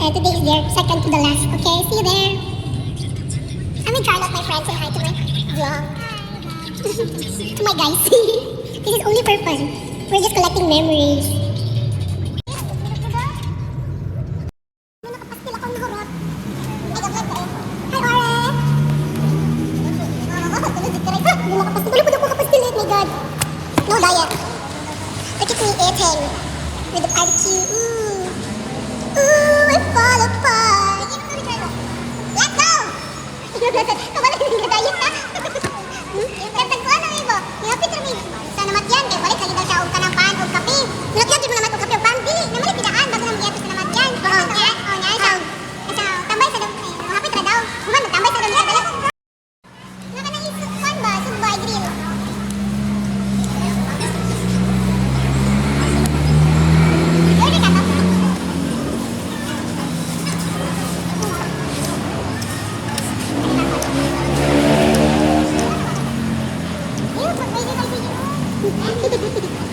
and today is their second to the last. Okay, see you there. I'm with Charlotte, my friend. Say hi to my vlog. To my guys. This is only for fun. We're just collecting memories. No diet. Look at me eating with the barbecue. Ooh, I fall apart. Let's go! Kabalo yung diet na. Katag ko ano ibo? Nihapit rin ibo. Sa namatyan, kaya balik lagi daw siya og kanang pan og kape. Nilakyan din mo naman og kape og pan. Dili, naman pinaan bago nang giyapit sa namatyan. Oo, nga. Oo, nga. So, tambay sa daw. Nahapit ra daw. Human, magtambay sa daw niya. Naka na isukan ba? Subay grill. Thank you.